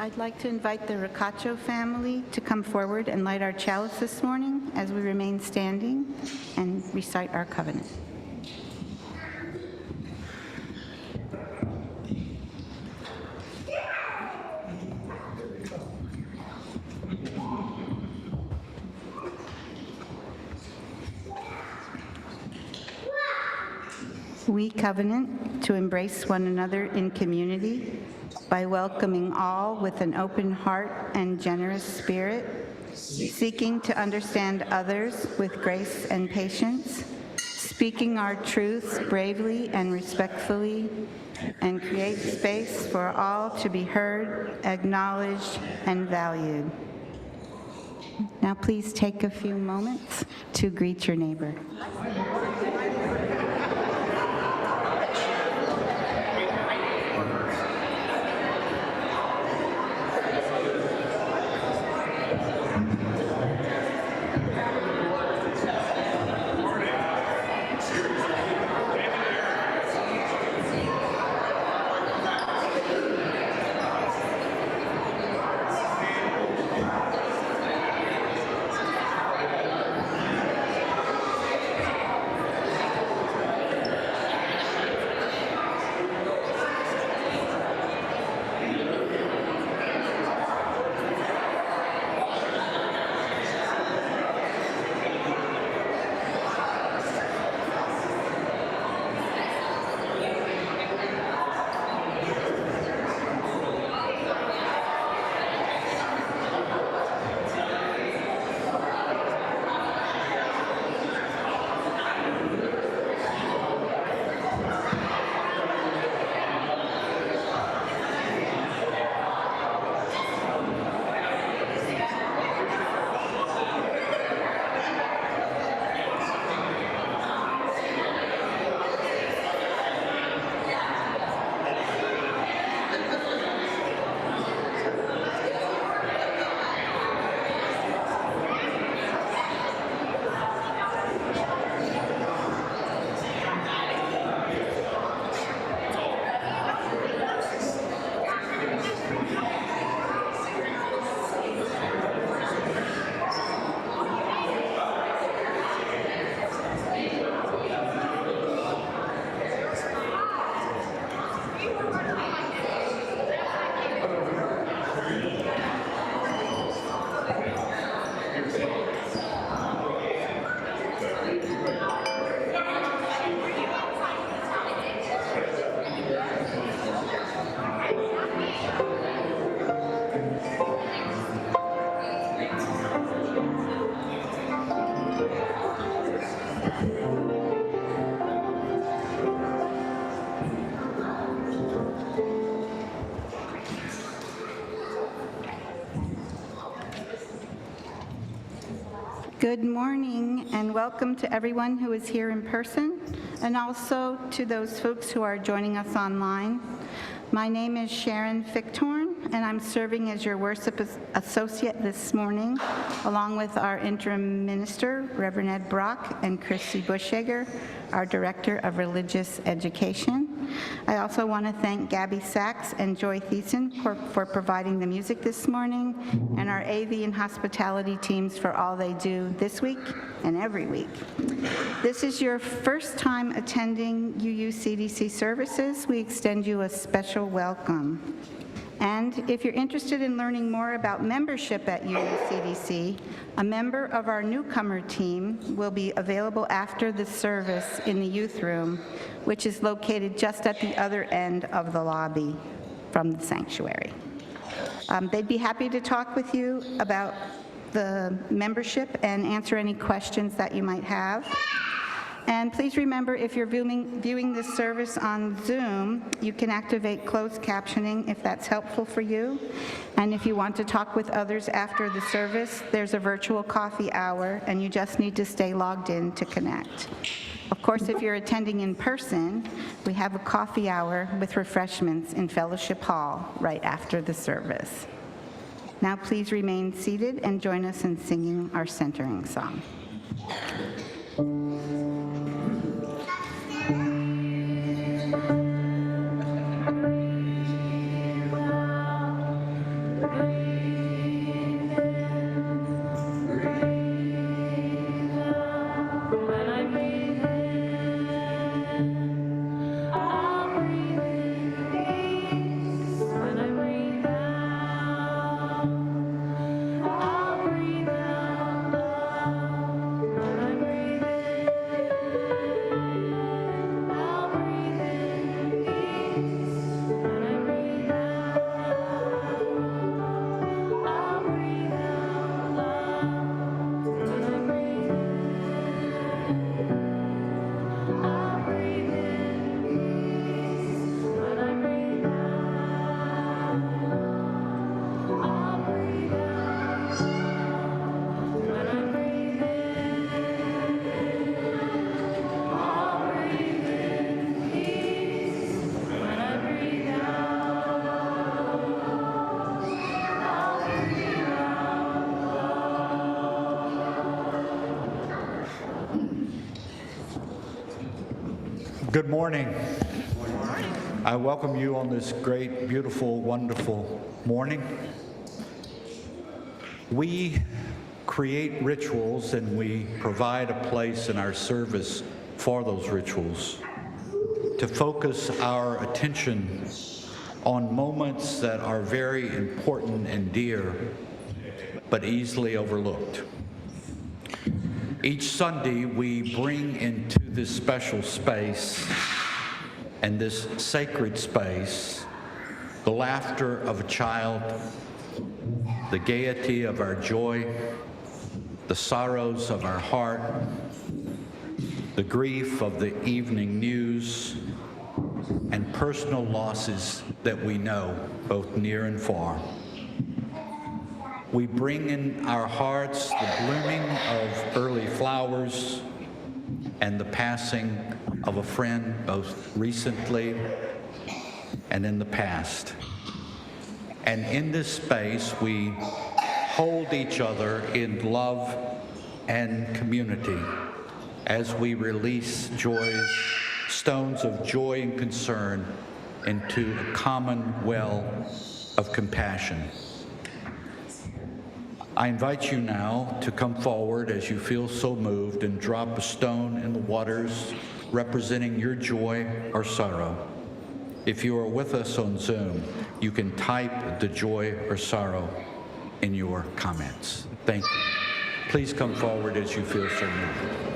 I'd like to invite the Ricacho family to come forward and light our chalice this morning as we remain standing and recite our covenant. We covenant to embrace one another in community by welcoming all with an open heart and generous spirit, seeking to understand others with grace and patience, speaking our truths bravely and respectfully, and create space for all to be heard, acknowledged, and valued. Now please take a few moments to greet your neighbor. Good morning and welcome to everyone who is here in person and also to those folks who are joining us online. My name is Sharon Fichthorn and I'm serving as your worship associate this morning along with our interim minister, Reverend Ed Brock, and Christy Bushhager, our Director of Religious Education. I also want to thank Gabby Sacks and Joy Thiessen for providing the music this morning, and our AV and hospitality teams for all they do this week and every week. This is your first time attending UUCDC services. We extend you a special welcome. And if you're interested in learning more about membership at UUCDC, a member of our newcomer team will be available after the service in the youth room, which is located just at the other end of the lobby from the sanctuary. They'd be happy to talk with you about the membership and answer any questions that you might have. And please remember, if you're viewing this service on Zoom, you can activate closed captioning if that's helpful for you. And if you want to talk with others after the service, there's a virtual coffee hour, and you just need to stay logged in to connect. Of course, if you're attending in person, we have a coffee hour with refreshments in Fellowship Hall right after the service. Now please remain seated and join us in singing our centering song. Good morning. I welcome you on this great, beautiful, wonderful morning. We create rituals and we provide a place in our service for those rituals to focus our attention on moments that are very important and dear, but easily overlooked. Each Sunday, we bring into this special space and this sacred space the laughter of a child, the gaiety of our joy, the sorrows of our heart, the grief of the evening news, and personal losses that we know, both near and far. We bring in our hearts the blooming of early flowers and the passing of a friend, both recently and in the past. And in this space, we hold each other in love and community as we release stones of joy and concern into a common well of compassion. I invite you now to come forward as you feel so moved and drop a stone in the waters representing your joy or sorrow. If you are with us on Zoom, you can type the joy or sorrow in your comments. Thank you. Please come forward as you feel so moved.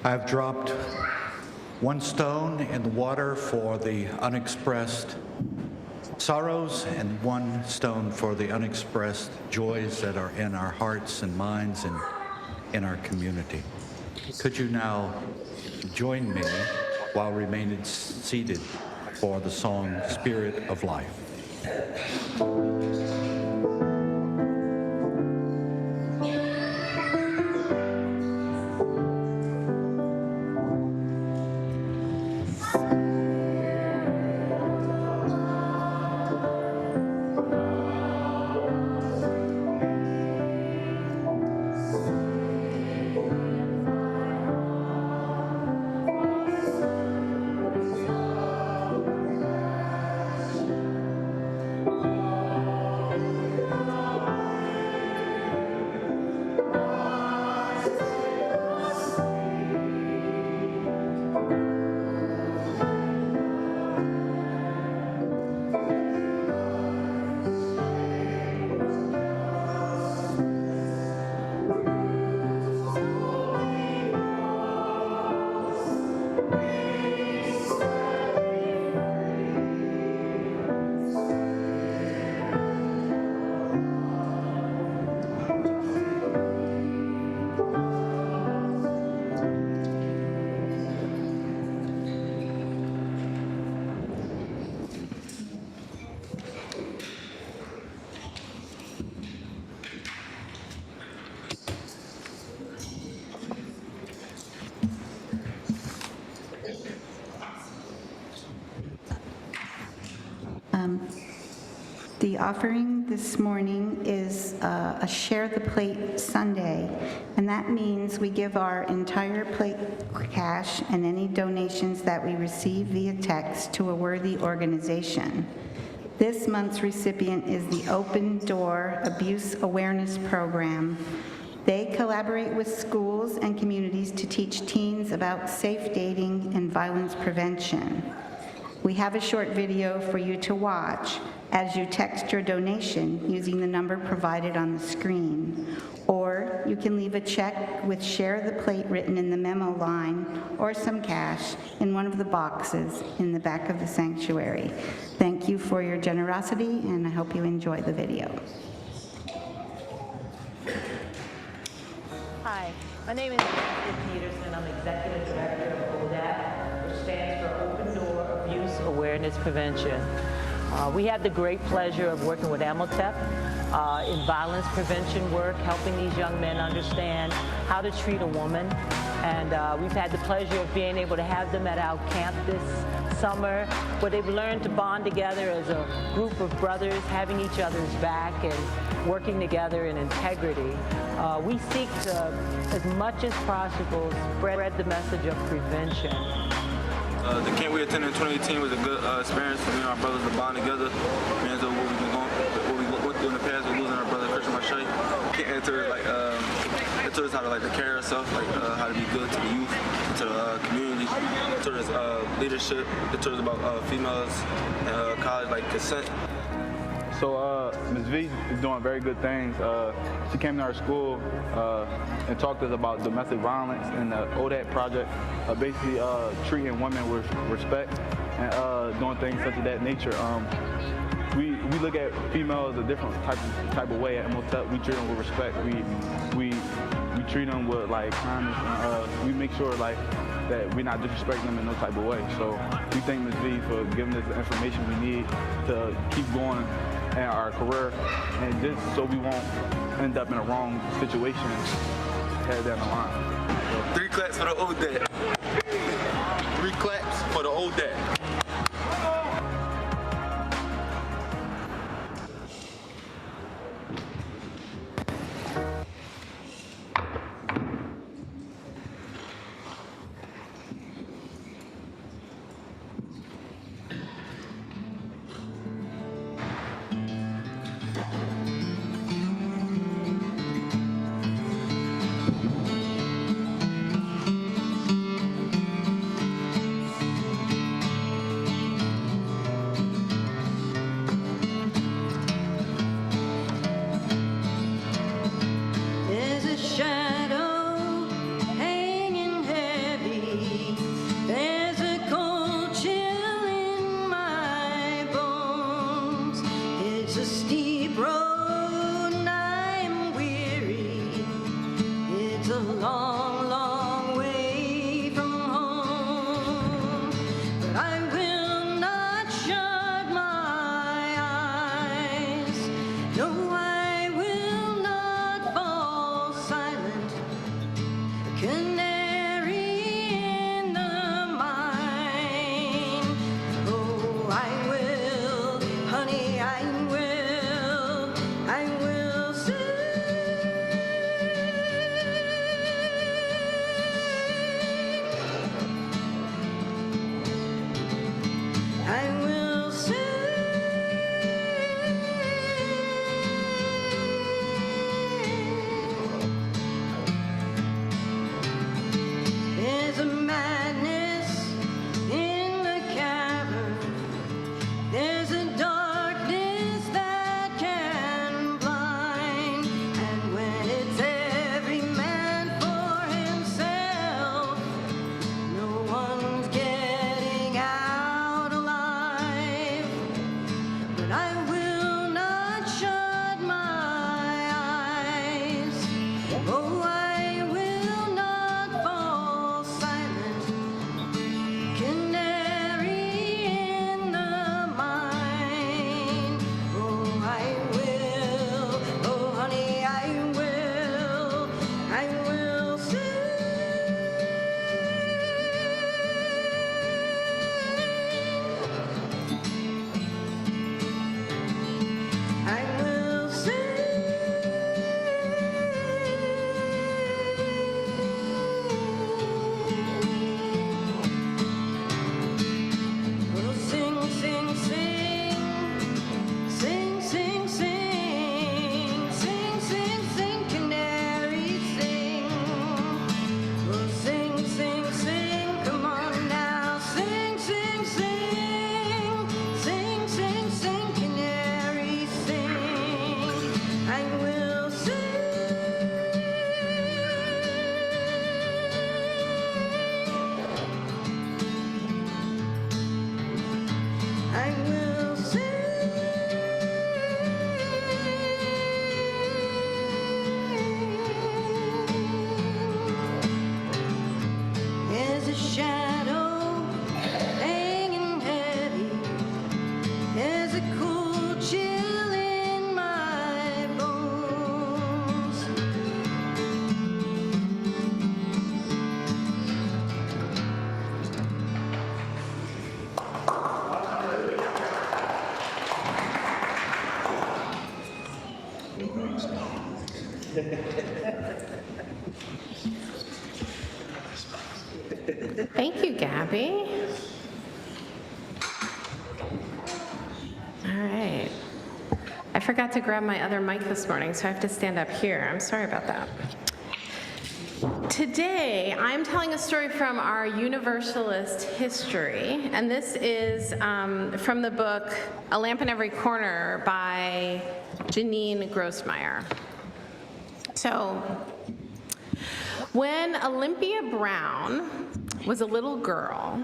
I've dropped one stone in the water for the unexpressed sorrows and one stone for the unexpressed joys that are in our hearts and minds and in our community. Could you now join me while remaining seated for the song Spirit of Life? The offering this morning is a Share the Plate Sunday, and that means we give our entire plate cash and any donations that we receive via text to a worthy organization. This month's recipient is the Open Door Abuse Awareness Program. They collaborate with schools and communities to teach teens about safe dating and violence prevention. We have a short video for you to watch as you text your donation using the number provided on the screen. Or you can leave a check with Share the Plate written in the memo line or some cash in one of the boxes in the back of the sanctuary. Thank you for your generosity, and I hope you enjoy the video. Hi, my name is Nancy Peterson. I'm Executive Director of ODAP, which stands for Open Door Abuse Awareness Prevention. We had the great pleasure of working with Amotep in violence prevention work, helping these young men understand how to treat a woman. And we've had the pleasure of being able to have them at our camp this summer, where they've learned to bond together as a group of brothers, having each other's back and working together in integrity. We seek to, as much as possible, spread the message of prevention. The camp we attended in 2018 was a good experience for me and our brothers to bond together. Man, so what we went through in the past with losing our brother Christian Mache. It taught us how to take care of ourselves, how to be good to the youth, to the community. It taught us leadership. It taught us about females and college, consent. So Ms. V is doing very good things. She came to our school and talked to us about domestic violence and the ODAT project, basically treating women with respect and doing things such as that nature. We look at females a different type of way at MOTEP. We treat them with respect. We treat them with kindness. And, we make sure that we're not disrespecting them in no type of way. So we thank Ms. V for giving us the information we need to keep going in our career, and just so we won't end up in a wrong situation head down the line. So. 3 claps for the ODAT. 3 claps for the ODAT. No, I will not fall silent. Canary in the mine. Oh, I will, honey, I will sing. I will sing. There's a madness in the cavern. There's a darkness that can blind. And when it's every man for himself, no one's getting out alive. But I will not shut my eyes. Oh, I will not fall silent. Canary in the mine. Oh, I will. Oh, honey, I will sing. I will sing. Oh, sing, sing, sing. Sing, sing, sing. Sing, sing, sing, canary, sing. Oh, sing, sing, sing. Come on now. Sing, sing, sing. Sing, sing, sing, canary, sing. I will sing. I will sing. There's a shadow hanging heavy. There's a cool chill in my bones. Thank you, Gabby. All right. I forgot to grab my other mic this morning, so I have to stand up here. I'm sorry about that. Today, I'm telling a story from our Universalist history, and this is from the book A Lamp in Every Corner by Janine Grossmeyer. So, when Olympia Brown was a little girl,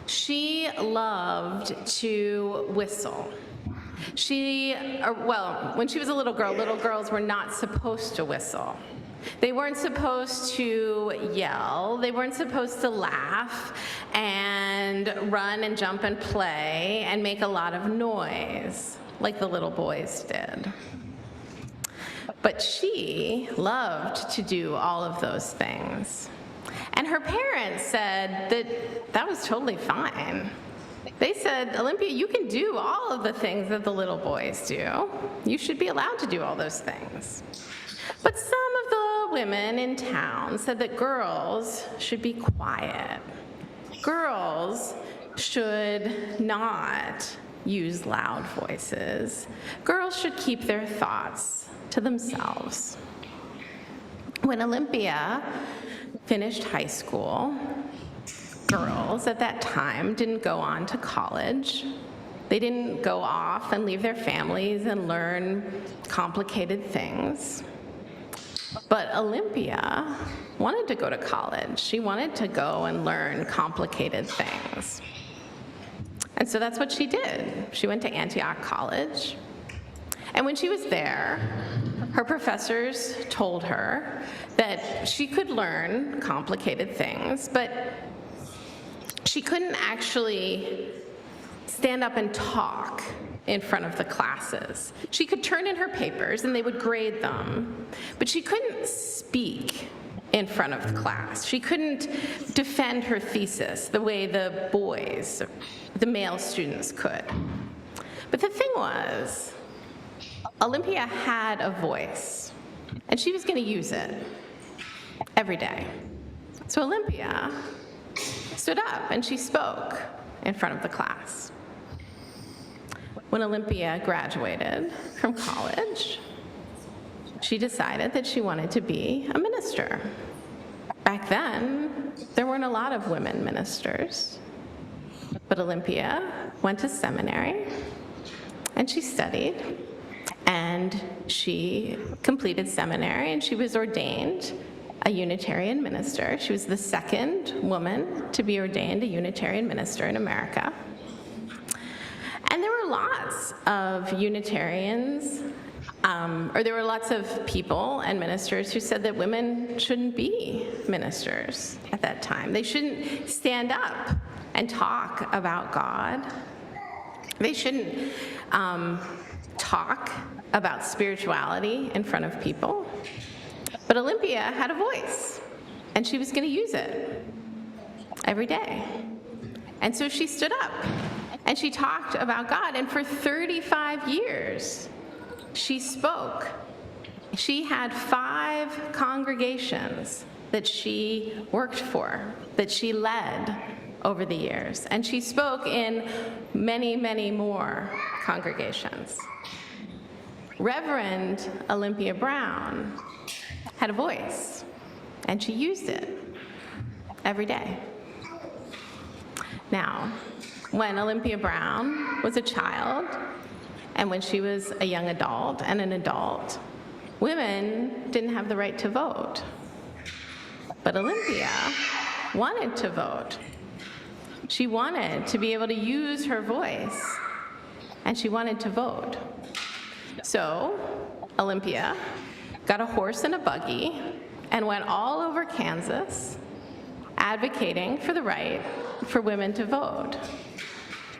she loved to whistle. When she was a little girl, little girls were not supposed to whistle. They weren't supposed to yell, they weren't supposed to laugh and run and jump and play and make a lot of noise like the little boys did. But she loved to do all of those things. And her parents said that that was totally fine. They said, Olympia, you can do all of the things that the little boys do. You should be allowed to do all those things. But some of the women in town said that girls should be quiet. Girls should not use loud voices. Girls should keep their thoughts to themselves. When Olympia finished high school, girls at that time didn't go on to college. They didn't go off and leave their families and learn complicated things. But Olympia wanted to go to college. She wanted to go and learn complicated things. And so that's what she did. She went to Antioch College. And when she was there, her professors told her that she could learn complicated things, but she couldn't actually stand up and talk in front of the classes. She could turn in her papers and they would grade them, but she couldn't speak in front of the class. She couldn't defend her thesis the way the boys, the male students could. But the thing was, Olympia had a voice, and she was going to use it every day. So Olympia stood up and she spoke in front of the class. When Olympia graduated from college, she decided that she wanted to be a minister. Back then, there weren't a lot of women ministers, but Olympia went to seminary and she studied, and she completed seminary, and she was ordained a Unitarian minister. She was the second woman to be ordained a Unitarian minister in America. And there were lots of Unitarians, or there were lots of people and ministers who said that women shouldn't be ministers at that time. They shouldn't stand up and talk about God. They shouldn't talk about spirituality in front of people. But Olympia had a voice, and she was going to use it every day. And so she stood up, and she talked about God, and for 35 years, she spoke. She had 5 congregations that she worked for, that she led over the years, and she spoke in many, many more congregations. Reverend Olympia Brown had a voice, and she used it every day. Now, when Olympia Brown was a child, and when she was a young adult and an adult, women didn't have the right to vote. But Olympia wanted to vote. She wanted to be able to use her voice, and she wanted to vote. So Olympia got a horse and a buggy and went all over Kansas advocating for the right for women to vote.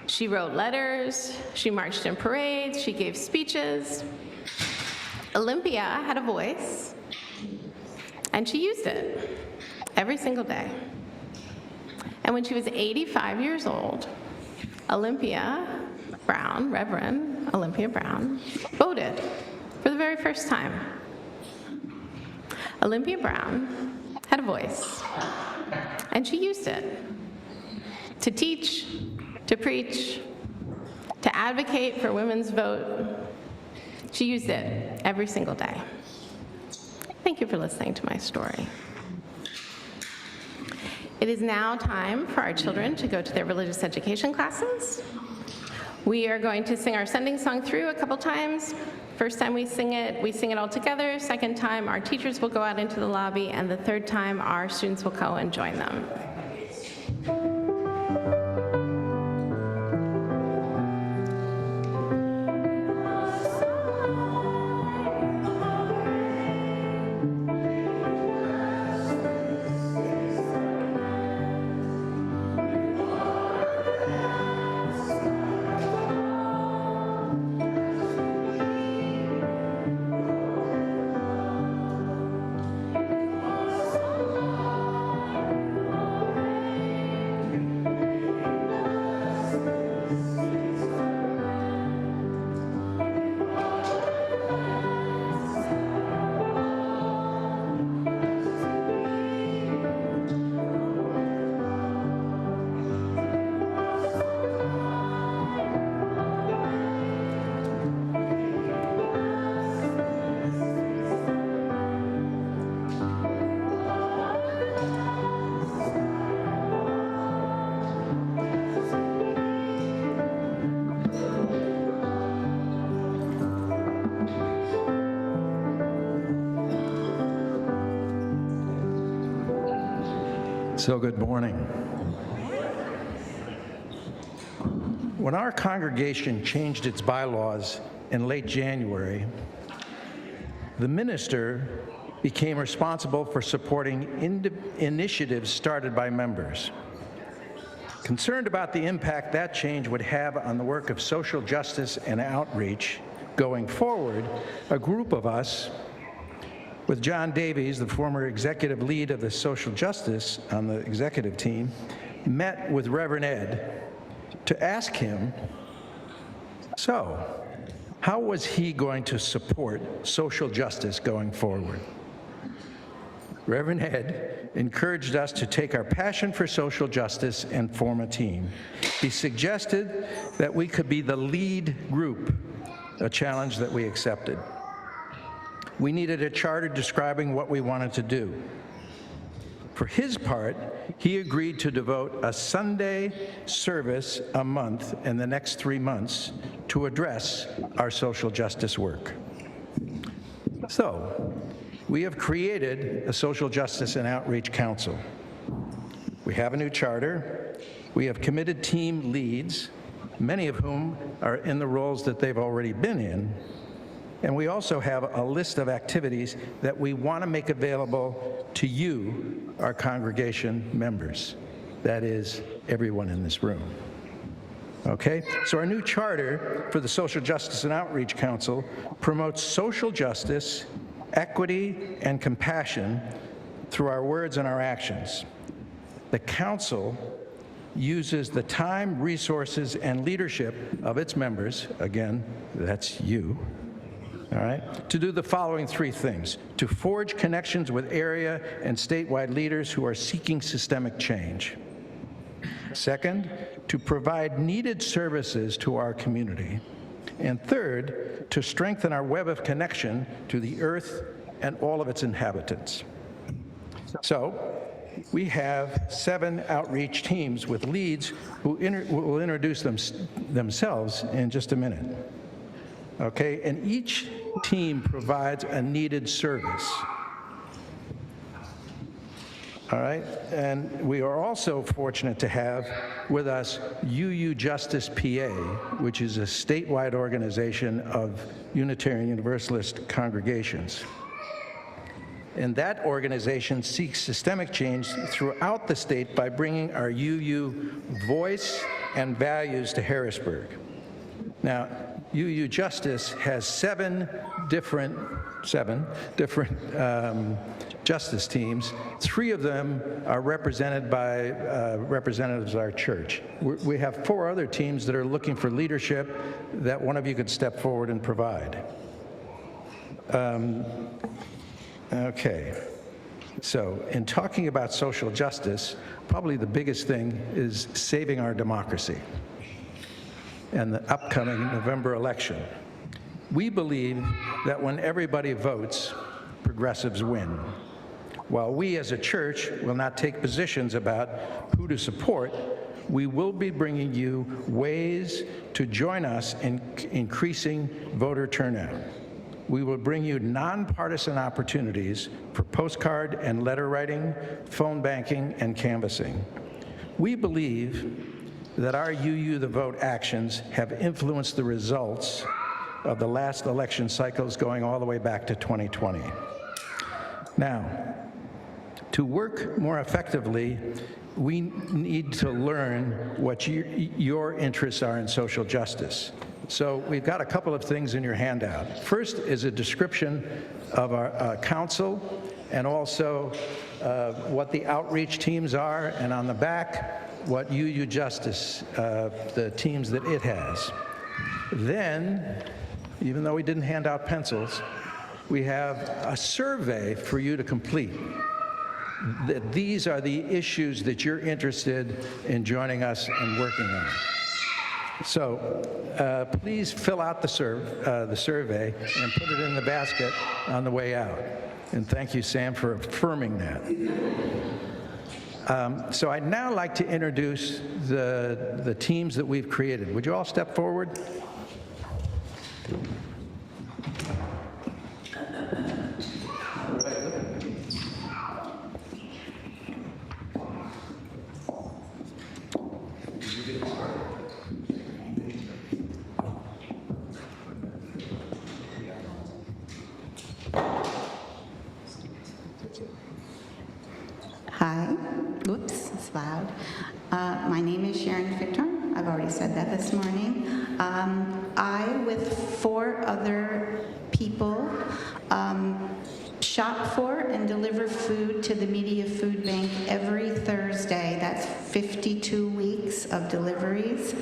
She wrote letters, she marched in parades, she gave speeches. Olympia had a voice, and she used it every single day. And when she was 85 years old, Olympia Brown, Reverend Olympia Brown, voted for the very first time. Olympia Brown had a voice, and she used it to teach, to preach, to advocate for women's vote. She used it every single day. Thank you for listening to my story. It is now time for our children to go to their religious education classes. We are going to sing our sending song through a couple times. First time we sing it all together. Second time, our teachers will go out into the lobby, and the third time, our students will go and join them. So good morning. When our congregation changed its bylaws in late January, the minister became responsible for supporting initiatives started by members. Concerned about the impact that change would have on the work of social justice and outreach going forward, a group of us, with John Davies, the former executive lead of the social justice on the executive team, met with Reverend Ed to ask him, so, how was he going to support social justice going forward? Reverend Ed encouraged us to take our passion for social justice and form a team. He suggested that we could be the lead group, a challenge that we accepted. We needed a charter describing what we wanted to do. For his part, he agreed to devote a Sunday service a month in the next 3 months to address our social justice work. So, we have created a Social Justice and Outreach Council. We have a new charter. We have committed team leads, many of whom are in the roles that they've already been in. And we also have a list of activities that we want to make available to you, our congregation members. That is, everyone in this room. Okay? So our new charter for the Social Justice and Outreach Council promotes social justice, equity, and compassion through our words and our actions. The council uses the time, resources, and leadership of its members, again, that's you, all right, to do the following 3 things: to forge connections with area and statewide leaders who are seeking systemic change. Second, to provide needed services to our community. And third, to strengthen our web of connection to the earth and all of its inhabitants. So, we have 7 outreach teams with leads who will introduce themselves in just a minute. Okay, and each team provides a needed service. All right, and we are also fortunate to have with us UU Justice PA, which is a statewide organization of Unitarian Universalist congregations. And that organization seeks systemic change throughout the state by bringing our UU voice and values to Harrisburg. Now, UU Justice has 7 different justice teams. 3 of them are represented by representatives of our church. We have 4 other teams that are looking for leadership that one of you could step forward and provide. Okay, so in talking about social justice, probably the biggest thing is saving our democracy and the upcoming November election. We believe that when everybody votes, progressives win. While we as a church will not take positions about who to support, we will be bringing you ways to join us in increasing voter turnout. We will bring you nonpartisan opportunities for postcard and letter writing, phone banking, and canvassing. We believe that our UU the Vote actions have influenced the results of the last election cycles going all the way back to 2020. Now, to work more effectively, we need to learn what your interests are in social justice. So we've got a couple of things in your handout. First is a description of our council and also what the outreach teams are, and on the back, what UU Justice, the teams that it has. Then, even though we didn't hand out pencils, we have a survey for you to complete. That these are the issues that you're interested in joining us and working on. So please fill out the survey and put it in the basket on the way out. And thank you, Sam, for affirming that. So I'd now like to introduce the teams that we've created. Would you all step forward? Hi. Oops, it's loud. My name is Sharon Fichthorn. I've already said that this morning. I, with 4 other people, shop for and deliver food to the Media Food Bank every Thursday. That's 52 weeks of deliveries.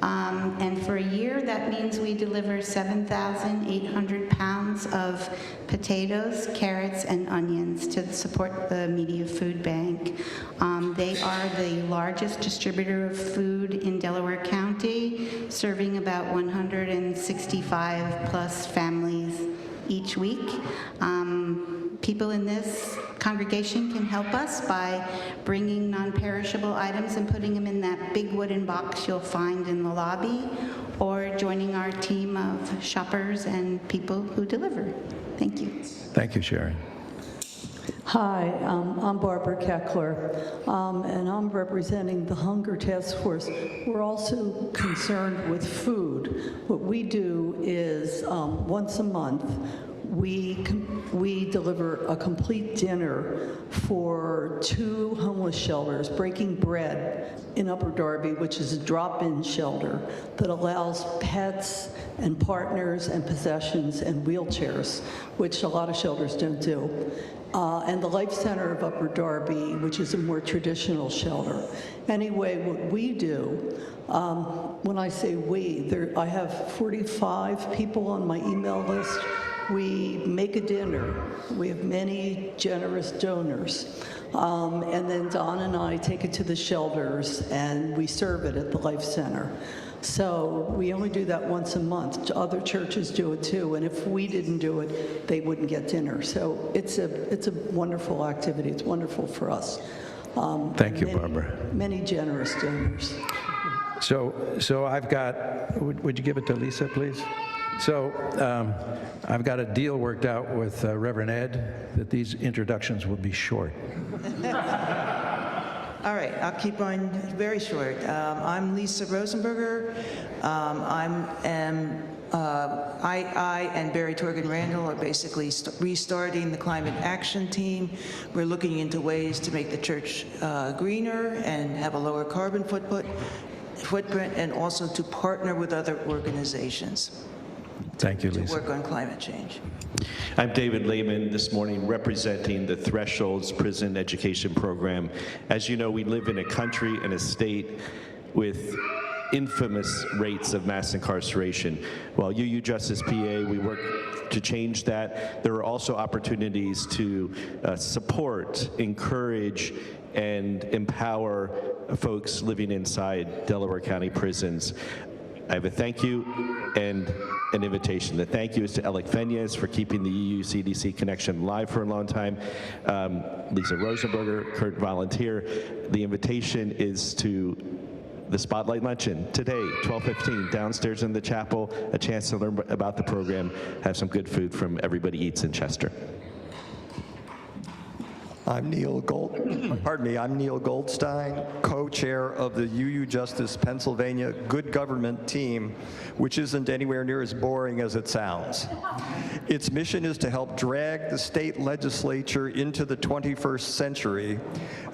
And for a year, that means we deliver 7,800 pounds of potatoes, carrots, and onions to support the Media Food Bank. They are the largest distributor of food in Delaware County, serving about 165 plus families each week. People in this congregation can help us by bringing non-perishable items and putting them in that big wooden box you'll find in the lobby, or joining our team of shoppers and people who deliver. Thank you. Thank you, Sharon. Hi, I'm Barbara Keckler, and I'm representing the Hunger Task Force. We're also concerned with food. What we do is once a month, we deliver a complete dinner for 2 homeless shelters, Breaking Bread in Upper Darby, which is a drop-in shelter that allows pets and partners and possessions and wheelchairs, which a lot of shelters don't do. And the Life Center of Upper Darby, which is a more traditional shelter. Anyway, what we do, when I say we, I have 45 people on my email list. We make a dinner. We have many generous donors. And then Don and I take it to the shelters and we serve it at the Life Center. So we only do that once a month. Other churches do it too, and if we didn't do it, they wouldn't get dinner. So it's a wonderful activity. It's wonderful for us. Thank you, Barbara. Many generous donors. So I've got, would you give it to Lisa, please? So I've got a deal worked out with Reverend Ed that these introductions will be short. All right, I'll keep on very short. I'm Lisa Rosenberger. I and Barry Torgan Randall are basically restarting the climate action team. We're looking into ways to make the church greener and have a lower carbon footprint, and also to partner with other organizations. Thank you, Lisa. To work on climate change. I'm David Lehman, this morning representing the Thresholds Prison Education Program. As you know, we live in a country and a state with infamous rates of mass incarceration. While UU Justice PA, we work to change that. There are also opportunities to support, encourage, and empower folks living inside Delaware County prisons. I have a thank you and an invitation. The thank you is to Alec Fenyes for keeping the UUCDC connection live for a long time. Lisa Rosenberger, Kurt Volunteer. The invitation is to the Spotlight Luncheon today, 12:15, downstairs in the chapel. A chance to learn about the program, have some good food from Everybody Eats in Chester. I'm Neil Goldstein, co-chair of the UU Justice Pennsylvania Good Government Team, which isn't anywhere near as boring as it sounds. Its mission is to help drag the state legislature into the 21st century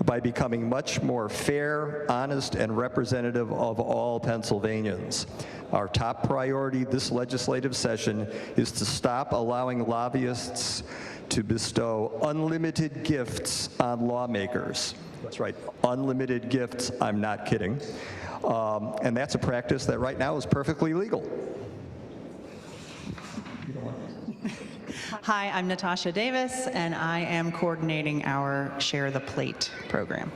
by becoming much more fair, honest, and representative of all Pennsylvanians. Our top priority this legislative session is to stop allowing lobbyists to bestow unlimited gifts on lawmakers. That's right, unlimited gifts, I'm not kidding. And that's a practice that right now is perfectly legal. Hi, I'm Natasha Davis, and I am coordinating our Share the Plate program.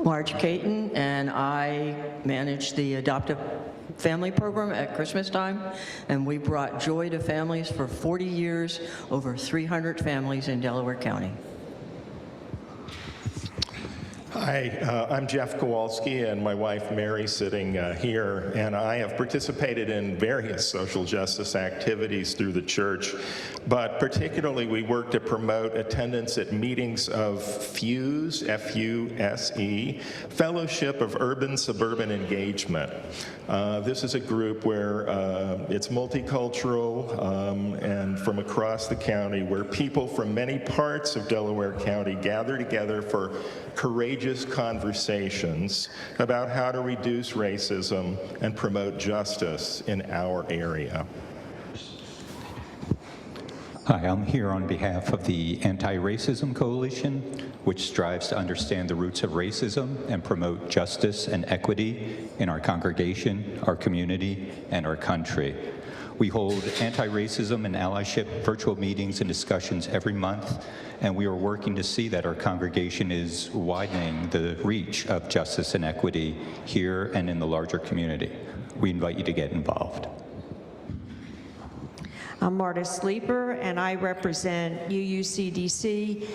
Marge Caton, and I manage the adoptive family program at Christmas time, and we brought joy to families for 40 years, over 300 families in Delaware County. Hi, I'm Jeff Kowalski, and my wife Mary sitting here, and I have participated in various social justice activities through the church, but particularly we work to promote attendance at meetings of FUSE, F-U-S-E, Fellowship of Urban Suburban Engagement. This is a group where it's multicultural and from across the county, where people from many parts of Delaware County gather together for courageous courageous conversations about how to reduce racism and promote justice in our area. Hi, I'm here on behalf of the Anti-Racism Coalition, which strives to understand the roots of racism and promote justice and equity in our congregation, our community, and our country. We hold anti-racism and allyship virtual meetings and discussions every month, and we are working to see that our congregation is widening the reach of justice and equity here and in the larger community. We invite you to get involved. I'm Marta Sleeper, and I represent UUCDC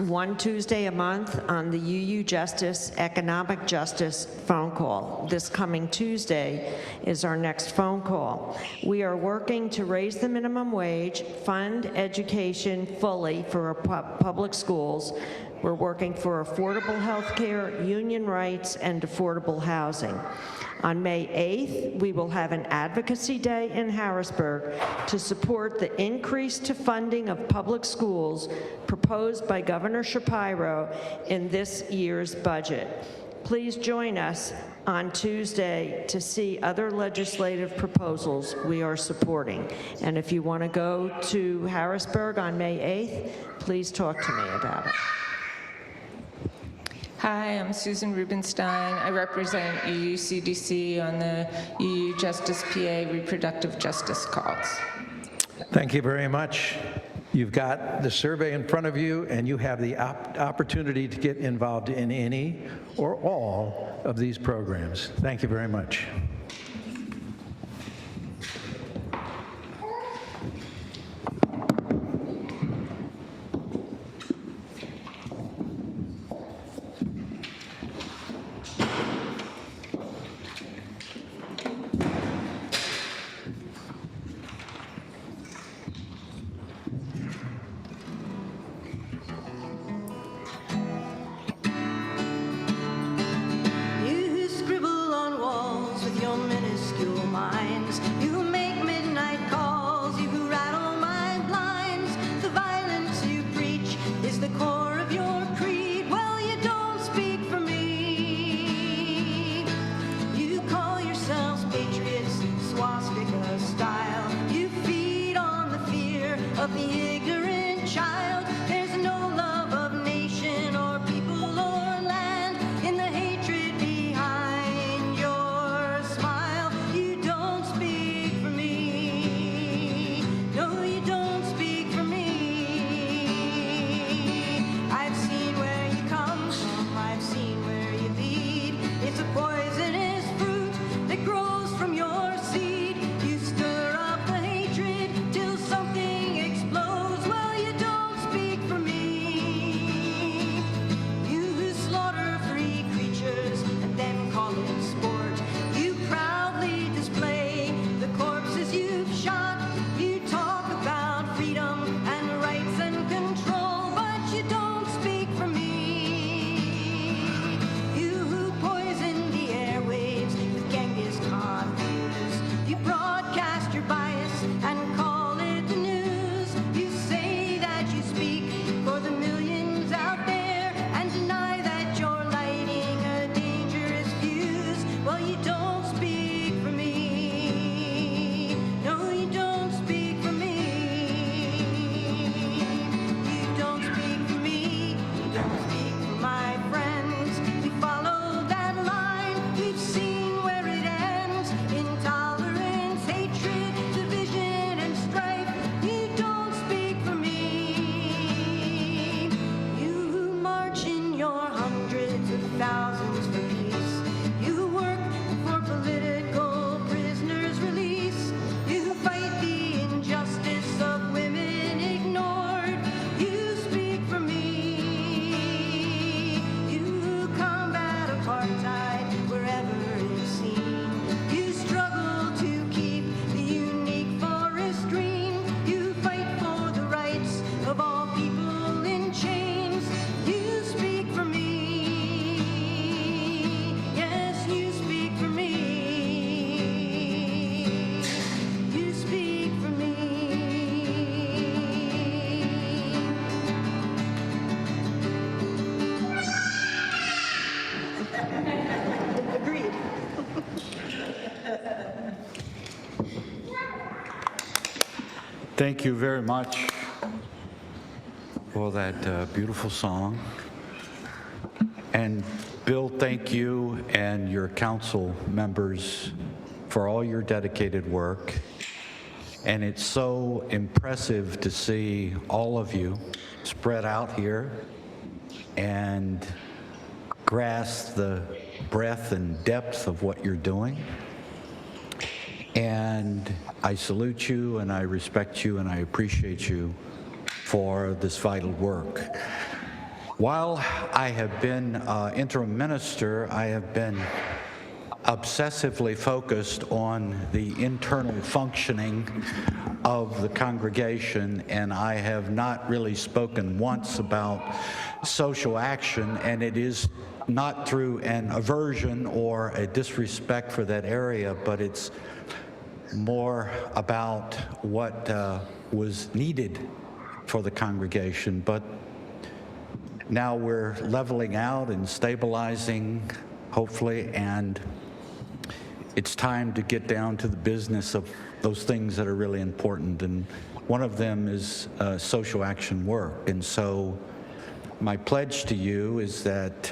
one Tuesday a month on the UU Justice Economic Justice phone call. This coming Tuesday is our next phone call. We are working to raise the minimum wage, fund education fully for our public schools. We're working for affordable health care, union rights, and affordable housing. On May 8th, we will have an advocacy day in Harrisburg to support the increase to funding of public schools proposed by Governor Shapiro in this year's budget. Please join us on Tuesday to see other legislative proposals we are supporting. And if you want to go to Harrisburg on May 8th, please talk to me about it. Hi, I'm Susan Rubenstein. I represent UUCDC on the UU Justice PA Reproductive Justice calls. Thank you very much. You've got the survey in front of you, and you have the opportunity to get involved in any or all of these programs. Thank you very much. You who scribble on walls with your minutes Thank you very much for that beautiful song. And Bill, thank you and your council members for all your dedicated work. And it's so impressive to see all of you spread out here and grasp the breadth and depth of what you're doing. And I salute you, and I respect you, and I appreciate you for this vital work. While I have been interim minister, I have been obsessively focused on the internal functioning of the congregation, and I have not really spoken once about social action, and it is not through an aversion or a disrespect for that area, but it's more about what was needed for the congregation. But now we're leveling out and stabilizing, hopefully, and it's time to get down to the business of those things that are really important. And one of them is social action work. And so my pledge to you is that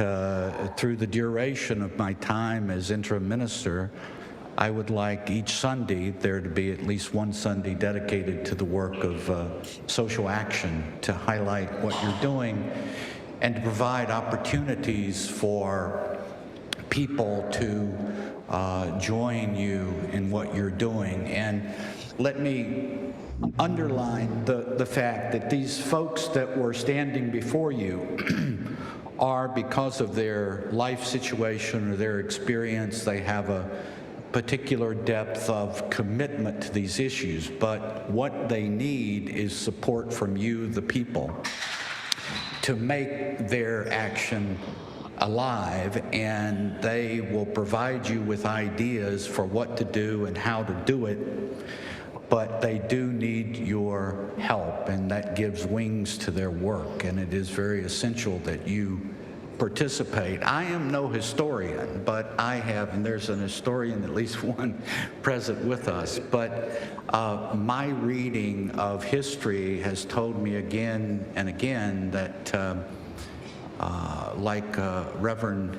through the duration of my time as interim minister, I would like each Sunday there to be at least one Sunday dedicated to the work of social action, to highlight what you're doing and to provide opportunities for people to join you in what you're doing. And let me underline the fact that these folks that were standing before you are, because of their life situation or their experience, they have a particular depth of commitment to these issues, but what they need is support from you, the people, to make their action alive, and they will provide you with ideas for what to do and how to do it, but they do need your help, and that gives wings to their work, and it is very essential that you participate. I am no historian, but I have, and there's an historian, at least one present with us, but my reading of history has told me again and again that like Reverend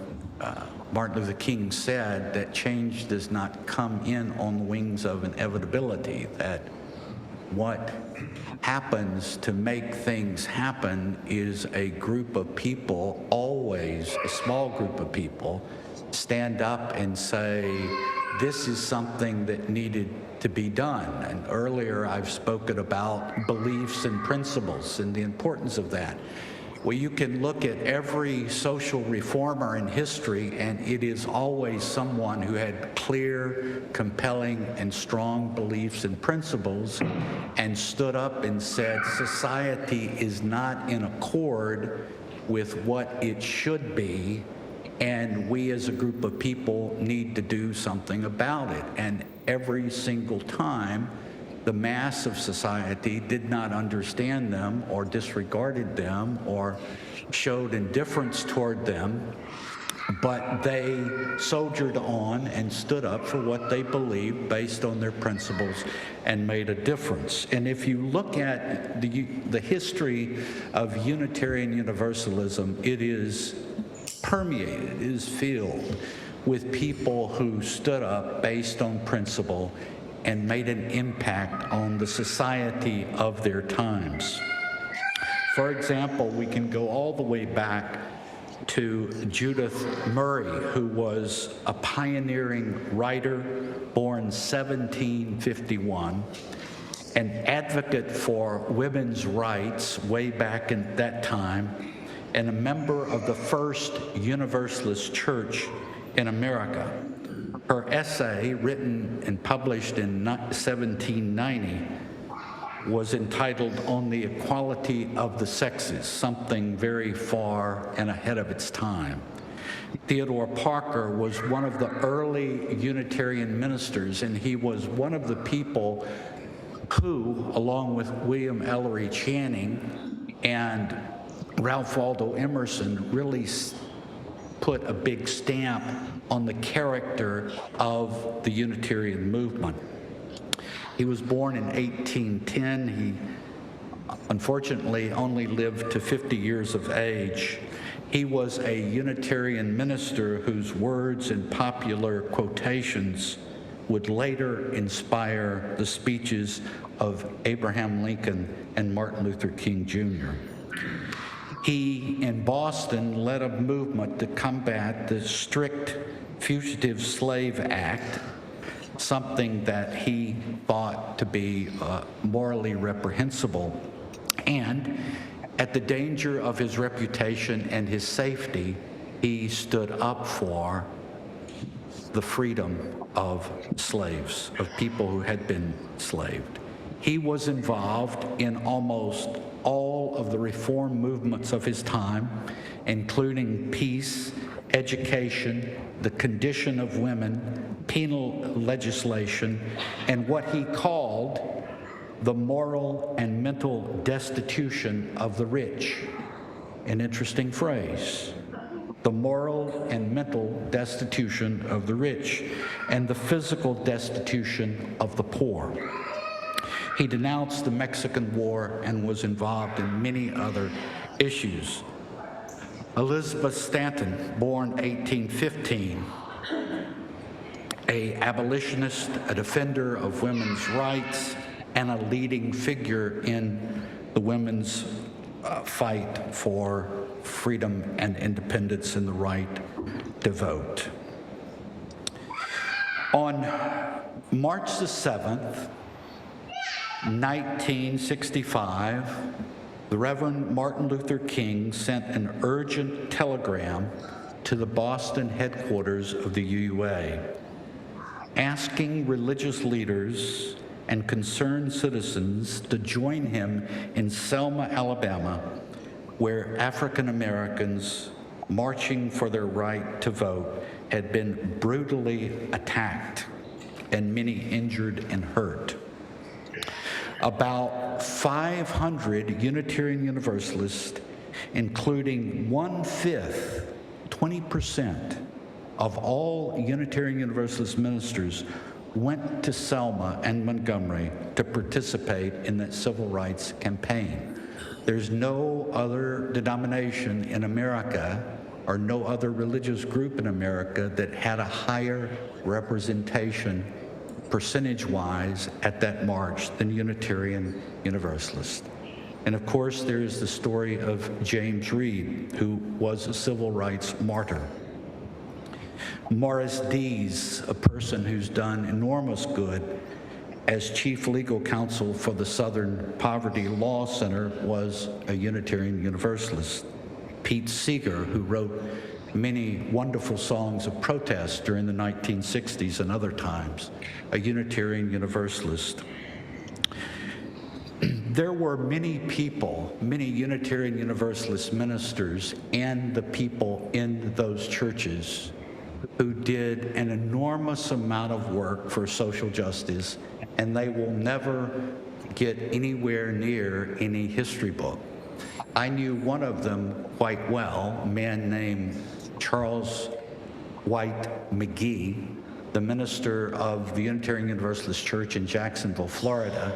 Martin Luther King said, that change does not come in on the wings of inevitability, that what happens to make things happen is a group of people, always a small group of people, stand up and say, this is something that needed to be done. And earlier I've spoken about beliefs and principles and the importance of that. Well, you can look at every social reformer in history, and it is always someone who had clear, compelling, and strong beliefs and principles and stood up and said, society is not in accord with what it should be, and we as a group of people need to do something about it. And every single time, the mass of society did not understand them or disregarded them or showed indifference toward them, but they soldiered on and stood up for what they believed based on their principles and made a difference. And if you look at the history of Unitarian Universalism, it is permeated, it is filled with people who stood up based on principle and made an impact on the society of their times. For example, we can go all the way back to Judith Murray, who was a pioneering writer, born 1751, an advocate for women's rights way back in that time, and a member of the first Universalist church in America. Her essay, written and published in 1790, was entitled On the Equality of the Sexes, something very far and ahead of its time. Theodore Parker was one of the early Unitarian ministers, and he was one of the people who, along with William Ellery Channing and Ralph Waldo Emerson, really put a big stamp on the character of the Unitarian movement. He was born in 1810. He unfortunately only lived to 50 years of age. He was a Unitarian minister whose words and popular quotations would later inspire the speeches of Abraham Lincoln and Martin Luther King Jr. He, in Boston, led a movement to combat the strict Fugitive Slave Act, something that he thought to be morally reprehensible. And at the danger of his reputation and his safety, he stood up for the freedom of slaves, of people who had been enslaved. He was involved in almost all of the reform movements of his time, including peace, education, the condition of women, penal legislation, and what he called the moral and mental destitution of the rich. An interesting phrase. The moral and mental destitution of the rich, and the physical destitution of the poor. He denounced the Mexican War and was involved in many other issues. Elizabeth Stanton, born 1815, an abolitionist, a defender of women's rights, and a leading figure in the women's fight for freedom and independence and the right to vote. On March the 7th, 1965, the Reverend Martin Luther King sent an urgent telegram to the Boston headquarters of the UUA, asking religious leaders and concerned citizens to join him in Selma, Alabama, where African Americans marching for their right to vote had been brutally attacked and many injured and hurt. About 500 Unitarian Universalists, including 1/5, 20% of all Unitarian Universalist ministers, went to Selma and Montgomery to participate in that civil rights campaign. There's no other denomination in America or no other religious group in America that had a higher representation percentage-wise at that march than Unitarian Universalist. And of course, there's the story of James Reed, who was a civil rights martyr. Morris Dees, a person who's done enormous good as chief legal counsel for the Southern Poverty Law Center, was a Unitarian Universalist. Pete Seeger, who wrote many wonderful songs of protest during the 1960s and other times, a Unitarian Universalist. There were many people, many Unitarian Universalist ministers and the people in those churches who did an enormous amount of work for social justice, and they will never get anywhere near any history book. I knew one of them quite well, a man named Charles White McGee, the minister of the Unitarian Universalist Church in Jacksonville, Florida.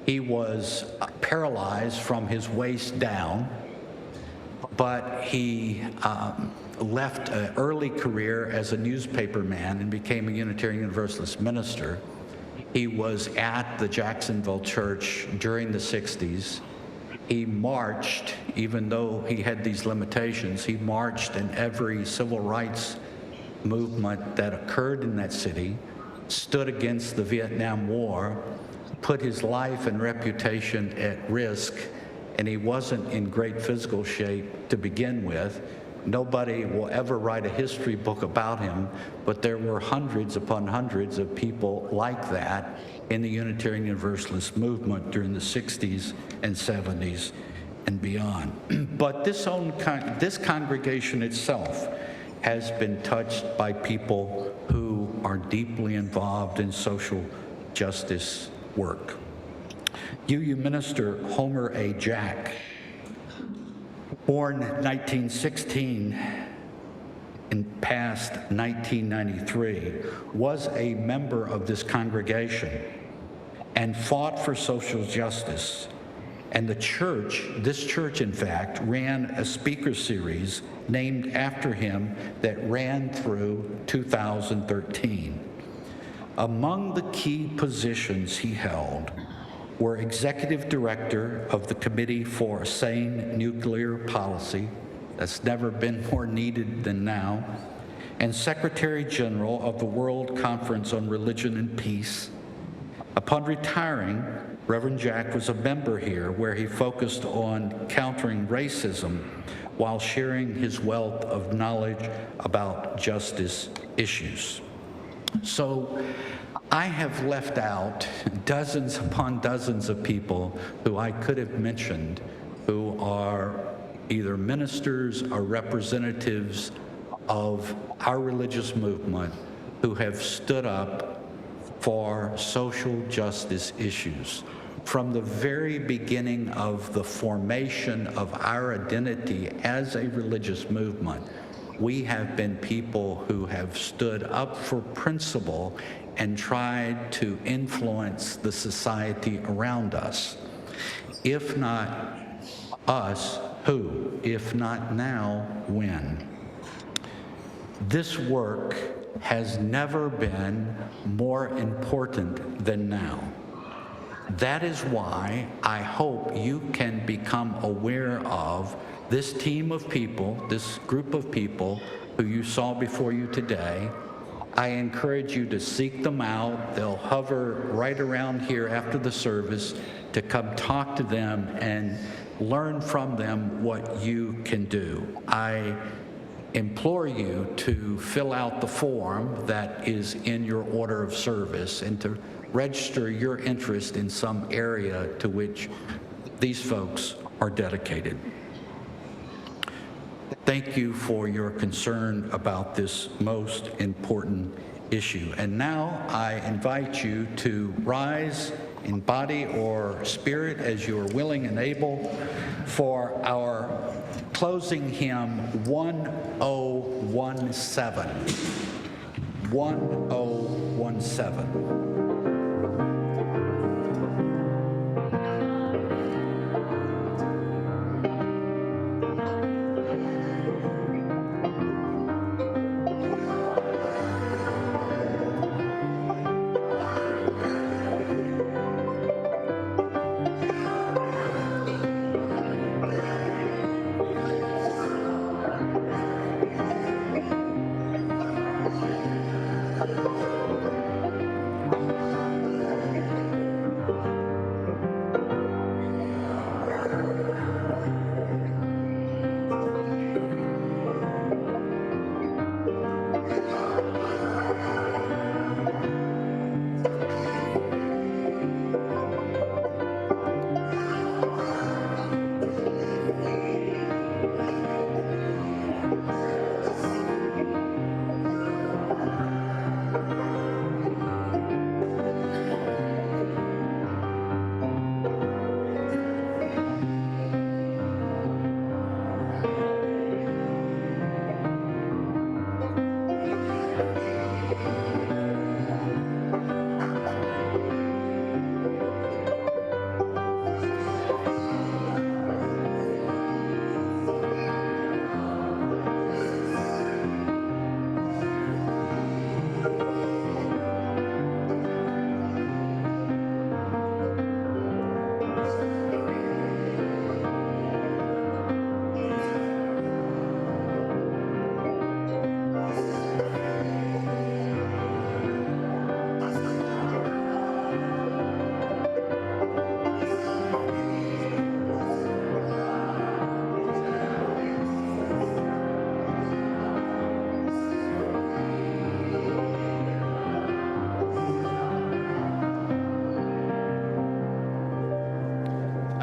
He was paralyzed from his waist down, but he left an early career as a newspaper man and became a Unitarian Universalist minister. He was at the Jacksonville church during the 60s. He marched, even though he had these limitations, he marched in every civil rights movement that occurred in that city, stood against the Vietnam War, put his life and reputation at risk, and he wasn't in great physical shape to begin with. Nobody will ever write a history book about him, but there were hundreds upon hundreds of people like that in the Unitarian Universalist movement during the 60s and 70s and beyond. But this congregation itself has been touched by people who are deeply involved in social justice work. UU minister Homer A. Jack, born 1916 and passed 1993, was a member of this congregation. and fought for social justice. And this church, in fact, ran a speaker series named after him that ran through 2013. Among the key positions he held were executive director of the Committee for a Sane Nuclear Policy, that's never been more needed than now, and Secretary General of the World Conference on Religion and Peace. Upon retiring, Reverend Jack was a member here where he focused on countering racism while sharing his wealth of knowledge about justice issues. So I have left out dozens upon dozens of people who I could have mentioned who are either ministers or representatives of our religious movement who have stood up for social justice issues. From the very beginning of the formation of our identity as a religious movement, we have been people who have stood up for principle and tried to influence the society around us. If not us, who? If not now, when? This work has never been more important than now. That is why I hope you can become aware of this team of people, this group of people who you saw before you today. I encourage you to seek them out. They'll hover right around here after the service to come talk to them and learn from them what you can do. I implore you to fill out the form that is in your order of service and to register your interest in some area to which these folks are dedicated. Thank you for your concern about this most important issue. And now I invite you to rise in body or spirit as you are willing and able for our closing hymn 1017. 1017.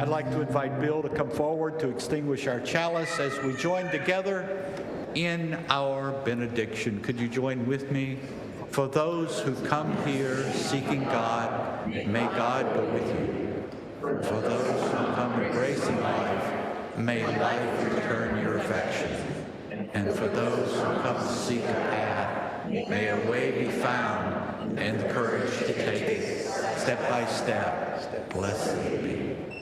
I'd like to invite Bill to come forward to extinguish our chalice as we join together in our benediction. Could you join with me? For those who come here seeking God, may God go with you. For those who come embracing life, may life return your affection. And for those who come to seek a path, may a way be found and the courage to take it. step by step. Blessed be.